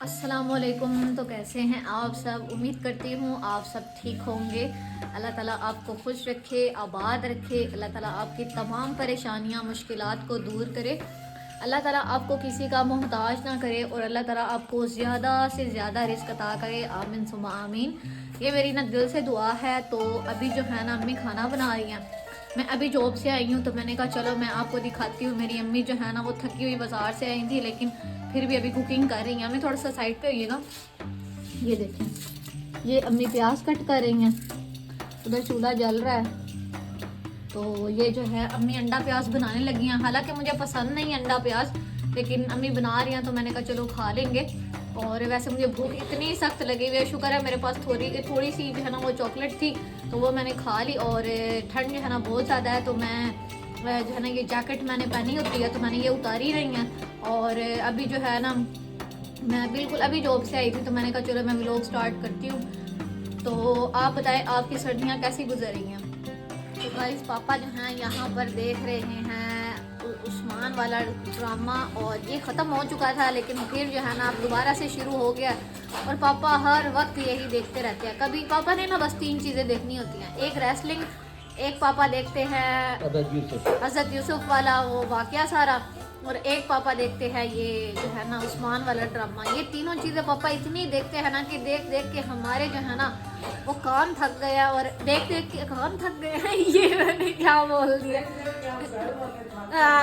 अस्सलामुअलैकुम। तो कैसे हैं आप सब? उम्मीद करती हूँ आप सब ठीक होंगे। अल्लाह ताला आपको खुश रखे, आबाद रखे। अल्लाह ताला आपकी तमाम परेशानियाँ मुश्किलात को दूर करे। अल्लाह ताला आपको किसी का मोहताज ना करे और अल्लाह ताला आपको ज़्यादा से ज़्यादा रिस्क अता करे। आमीन सुम्मा आमीन। ये मेरी ना दिल से दुआ है। तो अभी जो है ना अम्मी खाना बना रही हैं। मैं अभी जॉब से आई हूँ तो मैंने कहा चलो मैं आपको दिखाती हूँ। मेरी अम्मी जो है ना वो थकी हुई बाज़ार से आई थी, लेकिन फिर भी अभी कुकिंग कर रही हैं। अम्मी थोड़ा सा साइड पे होइएगा। ये देखें, ये अम्मी प्याज कट कर रही हैं, उधर चूल्हा जल रहा है। तो ये जो है अम्मी अंडा प्याज बनाने लगी हैं। हालांकि मुझे पसंद नहीं अंडा प्याज, लेकिन अम्मी बना रही हैं तो मैंने कहा चलो खा लेंगे। और वैसे मुझे भूख इतनी सख्त लगी हुई है, शुक्र है मेरे पास थोड़ी थोड़ी सी जो है ना वो चॉकलेट थी तो वो मैंने खा ली। और ठंड जो है ना बहुत ज़्यादा है तो मैं जो है ना ये जैकेट मैंने पहनी होती है तो मैंने ये उतारी रही हैं। और अभी जो है ना मैं बिल्कुल अभी जॉब से आई थी तो मैंने कहा चलो मैं व्लॉग स्टार्ट करती हूँ। तो आप बताएं आपकी सर्दियाँ कैसी गुजर रही हैं? तो गाइस पापा जो हैं यहाँ पर देख रहे हैं उस्मान वाला ड्रामा, और ये ख़त्म हो चुका था लेकिन फिर जो है ना अब दोबारा से शुरू हो गया। और पापा हर वक्त यही देखते रहते हैं। कभी पापा ने ना बस 3 चीज़ें देखनी होती हैं, एक रेसलिंग, एक पापा देखते हैं हज़रत यूसुफ वाला वो वाक़या सारा, और एक पापा देखते हैं ये जो है ना उस्मान वाला ड्रामा। ये तीनों चीज़ें पापा इतनी देखते हैं ना कि देख देख के हमारे जो है ना वो कान थक गया, और देख देख के कान थक गए हैं। ये मैंने क्या बोल दिया?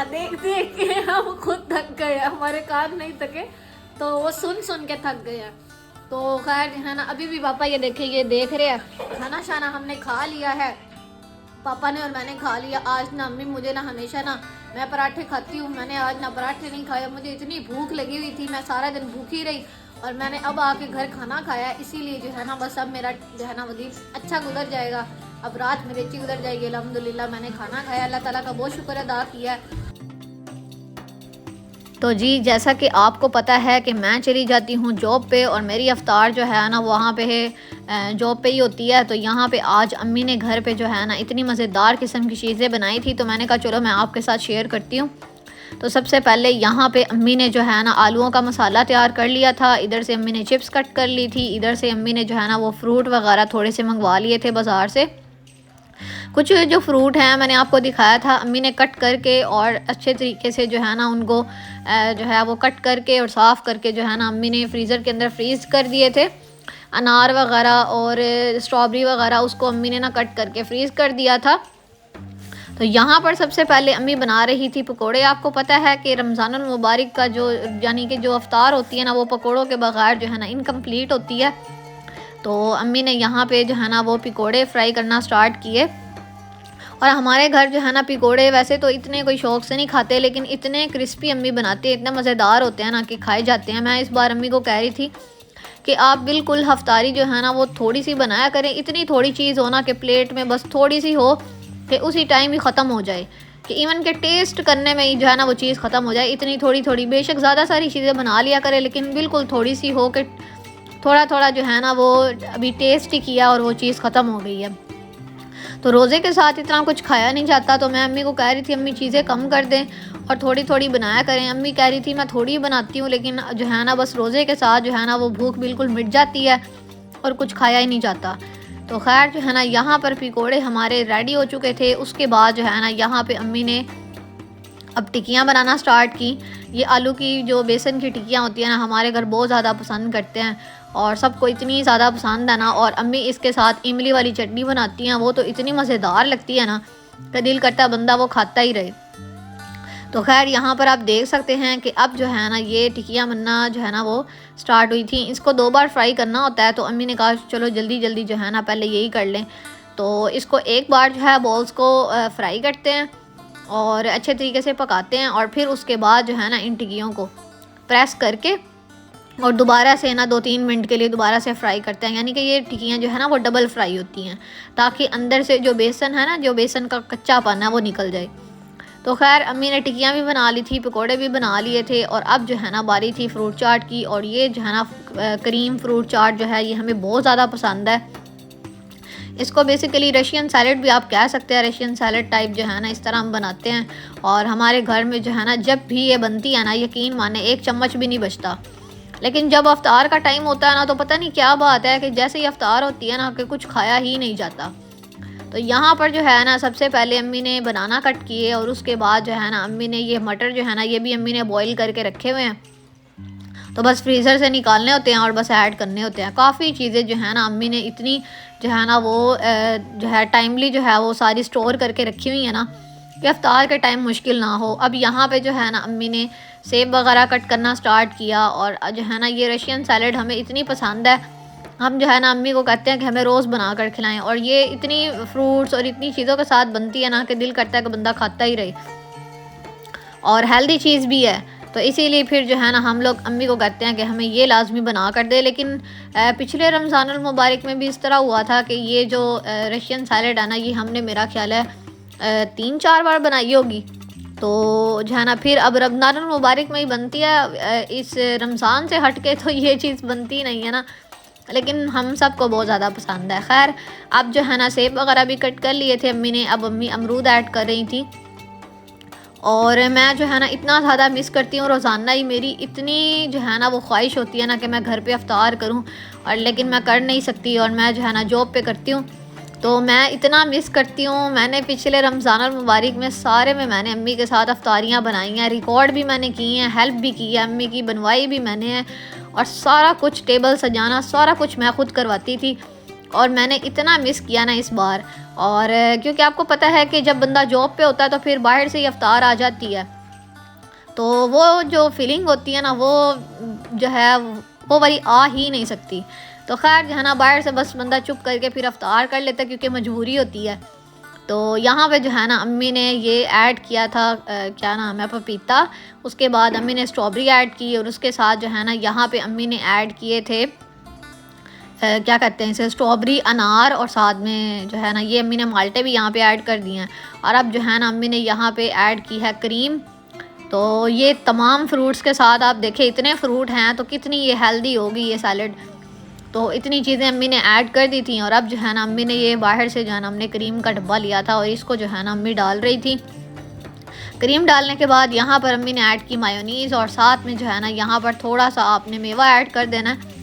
देख देख के हम खुद थक गए, हमारे कान नहीं थके तो वो सुन सुन के थक गए हैं। तो खैर है ना अभी भी पापा ये देखे, ये देख रहे हैं। खाना शाना हमने खा लिया है, पापा ने और मैंने खा लिया। आज ना अम्मी मुझे ना हमेशा ना मैं पराठे खाती हूँ, मैंने आज ना पराठे नहीं खाए। मुझे इतनी भूख लगी हुई थी, मैं सारा दिन भूखी रही और मैंने अब आके घर खाना खाया। इसीलिए जो है ना बस अब मेरा जो है ना वो दिन अच्छा गुजर जाएगा। अब रात मेरी अच्छी गुजर जाएगी। अल्हम्दुलिल्लाह मैंने खाना खाया, अल्लाह ताला का बहुत शुक्र अदा किया। तो जी जैसा कि आपको पता है कि मैं चली जाती हूँ जॉब पे और मेरी अफ्तार जो है ना वहाँ पे है, जॉब पे ही होती है। तो यहाँ पे आज अम्मी ने घर पे जो है ना इतनी मज़ेदार किस्म की चीज़ें बनाई थी तो मैंने कहा चलो मैं आपके साथ शेयर करती हूँ। तो सबसे पहले यहाँ पे अम्मी ने जो है ना आलूओं का मसाला तैयार कर लिया था। इधर से अम्मी ने चिप्स कट कर ली थी, इधर से अम्मी ने जो है ना वो फ्रूट वगैरह थोड़े से मंगवा लिए थे बाज़ार से। कुछ जो फ्रूट हैं मैंने आपको दिखाया था, अम्मी ने कट करके और अच्छे तरीके से जो है ना उनको जो है वो कट करके और साफ़ करके जो है ना अम्मी ने फ्रीज़र के अंदर फ्रीज़ कर दिए थे। अनार वगैरह और स्ट्रॉबेरी वगैरह उसको अम्मी ने ना कट करके फ्रीज़ कर दिया था। तो यहाँ पर सबसे पहले अम्मी बना रही थी पकोड़े। आपको पता है कि रमज़ानुल मुबारक का जो यानी कि जो अफ्तार होती है ना वो पकोड़ों के बगैर जो है ना इनकम्प्लीट होती है। तो अम्मी ने यहाँ पे जो है ना वो पकोड़े फ्राई करना स्टार्ट किए। और हमारे घर जो है ना पकोड़े वैसे तो इतने कोई शौक से नहीं खाते, लेकिन इतने क्रिस्पी अम्मी बनाती है, इतने मज़ेदार होते हैं ना कि खाए जाते हैं। मैं इस बार अम्मी को कह रही थी कि आप बिल्कुल हफ्तारी जो है ना वो थोड़ी सी बनाया करें। इतनी थोड़ी चीज़ हो ना कि प्लेट में बस थोड़ी सी हो कि उसी टाइम ही ख़त्म हो जाए, कि इवन के टेस्ट करने में ही जो है ना वो चीज़ ख़त्म हो जाए। इतनी थोड़ी थोड़ी, बेशक ज़्यादा सारी चीज़ें बना लिया करें लेकिन बिल्कुल थोड़ी सी हो कि थोड़ा थोड़ा जो है ना वो अभी टेस्ट ही किया और वो चीज़ ख़त्म हो गई है। तो रोज़े के साथ इतना कुछ खाया नहीं जाता। तो मैं अम्मी को कह रही थी अम्मी चीज़ें कम कर दें और थोड़ी थोड़ी बनाया करें। अम्मी कह रही थी मैं थोड़ी ही बनाती हूँ, लेकिन जो है ना बस रोज़े के साथ जो है ना वो भूख बिल्कुल मिट जाती है और कुछ खाया ही नहीं जाता। तो खैर जो है ना यहाँ पर पकोड़े हमारे रेडी हो चुके थे। उसके बाद जो है ना यहाँ पे अम्मी ने अब टिक्कियाँ बनाना स्टार्ट की। ये आलू की जो बेसन की टिक्कियाँ होती हैं ना हमारे घर बहुत ज़्यादा पसंद करते हैं और सबको इतनी ज़्यादा पसंद है ना। और अम्मी इसके साथ इमली वाली चटनी बनाती हैं, वो तो इतनी मज़ेदार लगती है ना कि दिल करता है बंदा वो खाता ही रहे। तो खैर यहाँ पर आप देख सकते हैं कि अब जो है ना ये टिक्कियाँ बनना जो है ना वो स्टार्ट हुई थी। इसको 2 बार फ्राई करना होता है तो अम्मी ने कहा चलो जल्दी जल्दी जो है ना पहले यही कर लें। तो इसको एक बार जो है बॉल्स को फ्राई करते हैं और अच्छे तरीके से पकाते हैं और फिर उसके बाद जो है ना इन टिक्कियों को प्रेस करके और दोबारा से ना 2-3 मिनट के लिए दोबारा से फ्राई करते हैं। यानी कि ये टिक्कियाँ जो है ना वो डबल फ्राई होती हैं ताकि अंदर से जो बेसन है ना, जो बेसन का कच्चापन है वो निकल जाए। तो खैर अम्मी ने टिक्कियाँ भी बना ली थी, पकोड़े भी बना लिए थे और अब जो है ना बारी थी फ्रूट चाट की। और ये जो है ना क्रीम फ्रूट चाट जो है ये हमें बहुत ज़्यादा पसंद है। इसको बेसिकली रशियन सैलड भी आप कह सकते हैं, रशियन सैलड टाइप जो है ना इस तरह हम बनाते हैं। और हमारे घर में जो है ना जब भी ये बनती है ना यकीन माने 1 चम्मच भी नहीं बचता। लेकिन जब अफ्तार का टाइम होता है ना तो पता नहीं क्या बात है कि जैसे ही अफ्तार होती है ना कि कुछ खाया ही नहीं जाता। तो यहाँ पर जो है ना सबसे पहले अम्मी ने बनाना कट किए और उसके बाद जो है ना अम्मी ने ये मटर जो है ना ये भी अम्मी ने बॉईल करके रखे हुए हैं। तो बस फ्रीज़र से निकालने होते हैं और बस ऐड करने होते हैं। काफ़ी चीज़ें जो है ना अम्मी ने इतनी जो है ना वो जो है टाइमली जो है वो सारी स्टोर करके रखी हुई है ना कि अफ्तार के टाइम मुश्किल ना हो। अब यहाँ पे जो है ना अम्मी ने सेब वगैरह कट करना स्टार्ट किया और जो है ना ये रशियन सैलड हमें इतनी पसंद है, हम जो है ना अम्मी को कहते हैं कि हमें रोज़ बना कर खिलाएं। और ये इतनी फ्रूट्स और इतनी चीज़ों के साथ बनती है ना कि दिल करता है कि बंदा खाता ही रहे, और हेल्दी चीज़ भी है। तो इसीलिए फिर जो है ना हम लोग अम्मी को कहते हैं कि हमें ये लाजमी बना कर दे। लेकिन पिछले रमज़ानुल मुबारक में भी इस तरह हुआ था कि ये जो रशियन सैलड है ना ये हमने मेरा ख्याल है 3-4 बार बनाई होगी। तो जो है ना फिर अब रमज़ानुल मुबारक में ही बनती है, इस रमज़ान से हट के तो ये चीज़ बनती नहीं है ना, लेकिन हम सबको बहुत ज़्यादा पसंद है। खैर अब जो है ना सेब वगैरह भी कट कर लिए थे अम्मी ने, अब अम्मी अमरूद ऐड कर रही थी। और मैं जो है ना इतना ज़्यादा मिस करती हूँ, रोज़ाना ही मेरी इतनी जो है ना वो ख्वाहिश होती है ना कि मैं घर पे अफ्तार करूँ, और लेकिन मैं कर नहीं सकती और मैं जो है ना जॉब पे करती हूँ। तो मैं इतना मिस करती हूँ। मैंने पिछले रमज़ान मुबारक में सारे में मैंने अम्मी के साथ अफ्तारियाँ बनाई हैं, रिकॉर्ड भी मैंने की हैं, हेल्प भी की है अम्मी की, बनवाई भी मैंने है, और सारा कुछ टेबल सजाना सारा कुछ मैं ख़ुद करवाती थी। और मैंने इतना मिस किया ना इस बार। और क्योंकि आपको पता है कि जब बंदा जॉब पे होता है तो फिर बाहर से ही अफ्तार आ जाती है, तो वो जो फीलिंग होती है ना वो जो है वो वाली आ ही नहीं सकती। तो खैर जो है ना बाहर से बस बंदा चुप करके फिर अफ्तार कर लेता है क्योंकि मजबूरी होती है। तो यहाँ पे जो है ना अम्मी ने ये ऐड किया था क्या नाम है, पपीता। उसके बाद अम्मी ने स्ट्रॉबेरी ऐड की और उसके साथ जो है ना यहाँ पे अम्मी ने ऐड किए थे क्या कहते हैं इसे, स्ट्रॉबेरी, अनार, और साथ में जो है ना ये अम्मी ने माल्टे भी यहाँ पे ऐड कर दिए हैं। और अब जो है ना अम्मी ने यहाँ पे ऐड की है क्रीम। तो ये तमाम फ्रूट्स के साथ आप देखें इतने फ्रूट हैं तो कितनी ये हेल्दी होगी ये सैलड। तो इतनी चीज़ें अम्मी ने ऐड कर दी थी। और अब जो है ना अम्मी ने ये बाहर से जो है ना हमने क्रीम का डब्बा लिया था और इसको जो है ना अम्मी डाल रही थी। क्रीम डालने के बाद यहाँ पर अम्मी ने ऐड की मायोनीज़, और साथ में जो है ना यहाँ पर थोड़ा सा आपने मेवा ऐड कर देना है।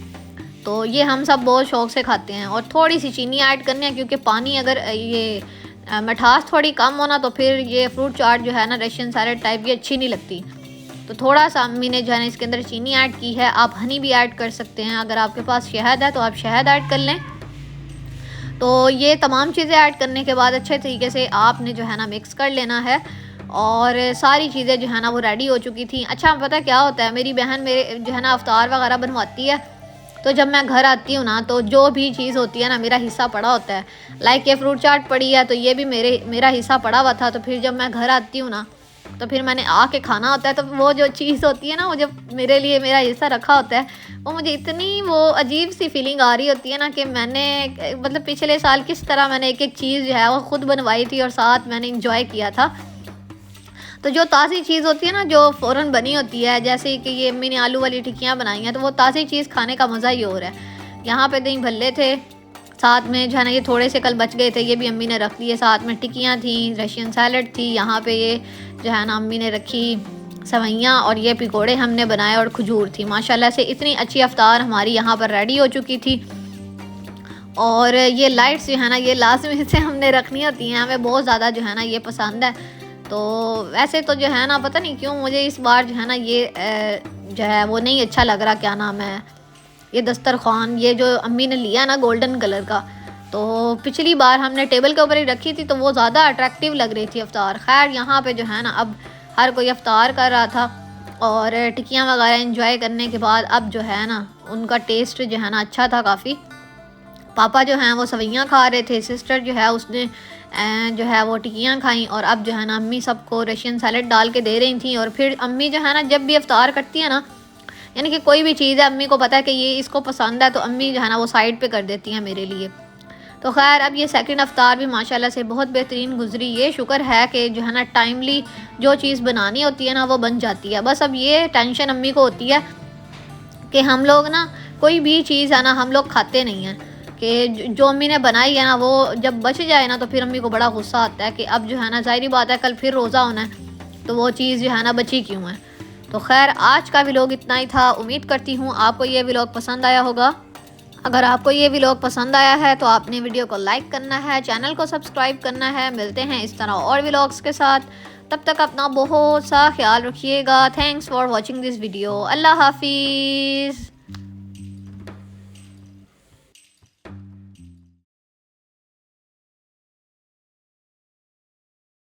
तो ये हम सब बहुत शौक़ से खाते हैं। और थोड़ी सी चीनी ऐड करनी है क्योंकि पानी अगर ये मिठास थोड़ी कम होना तो फिर ये फ्रूट चाट जो है ना रशियन सैलड टाइप ये अच्छी नहीं लगती। तो थोड़ा सा अम्मी ने जो है ना इसके अंदर चीनी ऐड की है। आप हनी भी ऐड कर सकते हैं, अगर आपके पास शहद है तो आप शहद ऐड कर लें। तो ये तमाम चीज़ें ऐड करने के बाद अच्छे तरीके से आपने जो है ना मिक्स कर लेना है। और सारी चीज़ें जो है ना वो रेडी हो चुकी थी। अच्छा पता क्या होता है, मेरी बहन मेरे जो है ना अफ्तार वगैरह बनवाती है, तो जब मैं घर आती हूँ ना तो जो भी चीज़ होती है ना मेरा हिस्सा पड़ा होता है। लाइक ये फ्रूट चाट पड़ी है तो ये भी मेरा हिस्सा पड़ा हुआ था। तो फिर जब मैं घर आती हूँ ना तो फिर मैंने आके खाना होता है, तो वो जो चीज़ होती है ना वो जब मेरे लिए मेरा हिस्सा रखा होता है, वो मुझे इतनी वो अजीब सी फीलिंग आ रही होती है ना कि मैंने मतलब पिछले साल किस तरह मैंने एक एक चीज़ जो है वो ख़ुद बनवाई थी और साथ मैंने इंजॉय किया था। तो जो ताज़ी चीज़ होती है ना जो फ़ौरन बनी होती है, जैसे कि ये अम्मी ने आलू वाली टिक्कियाँ बनाई हैं, तो वो ताज़ी चीज़ खाने का मज़ा ही और है। यहाँ पे दही भल्ले थे, साथ में जो है ना ये थोड़े से कल बच गए थे, ये भी अम्मी ने रख लिए। साथ में टिक्कियाँ थी, रशियन सैलड थी, यहाँ पे ये जो है ना अम्मी ने रखी सवैयाँ, और ये पकौड़े हमने बनाए, और खजूर थी। माशाल्लाह से इतनी अच्छी अफ्तार हमारी यहाँ पर रेडी हो चुकी थी। और ये लाइट्स जो है ना ये लाजमी से हमने रखनी होती हैं, हमें बहुत ज़्यादा जो है ना ये पसंद है। तो वैसे तो जो है ना पता नहीं क्यों मुझे इस बार जो है ना ये जो है वो नहीं अच्छा लग रहा, क्या नाम है ये दस्तरखान, ये जो अम्मी ने लिया ना गोल्डन कलर का, तो पिछली बार हमने टेबल के ऊपर ही रखी थी तो वो ज़्यादा अट्रैक्टिव लग रही थी अफ्तार। खैर यहाँ पे जो है ना अब हर कोई अफ्तार कर रहा था और टिक्कियाँ वगैरह इंजॉय करने के बाद अब जो है ना उनका टेस्ट जो है ना अच्छा था काफ़ी। पापा जो हैं वो सवैयाँ खा रहे थे, सिस्टर जो है उसने जो है वो टिक्कियाँ खाई, और अब जो है ना अम्मी सबको रशियन सैलड डाल के दे रही थी। और फिर अम्मी जो है ना जब भी अफ्तार करती है ना, यानी कि कोई भी चीज़ है अम्मी को पता है कि ये इसको पसंद है, तो अम्मी जो है ना वो साइड पे कर देती हैं मेरे लिए। तो खैर अब ये सेकंड अफ्तार भी माशाल्लाह से बहुत बेहतरीन गुजरी। ये शुक्र है कि जो है ना टाइमली जो चीज़ बनानी होती है ना वो बन जाती है। बस अब ये टेंशन अम्मी को होती है कि हम लोग ना कोई भी चीज़ है ना हम लोग खाते नहीं हैं, कि जो अम्मी ने बनाई है ना वो जब बच जाए ना तो फिर अम्मी को बड़ा गुस्सा आता है कि अब जो है ना ज़ाहिरी बात है कल फिर रोज़ा होना है, तो वो चीज़ जो है ना बची क्यों है। तो खैर आज का व्लॉग इतना ही था। उम्मीद करती हूँ आपको ये व्लॉग पसंद आया होगा। अगर आपको ये व्लॉग पसंद आया है तो आपने वीडियो को लाइक करना है, चैनल को सब्सक्राइब करना है। मिलते हैं इस तरह और व्लॉग्स के साथ, तब तक अपना बहुत सा ख्याल रखिएगा। Thanks for watching this video. अल्लाह हाफिज़।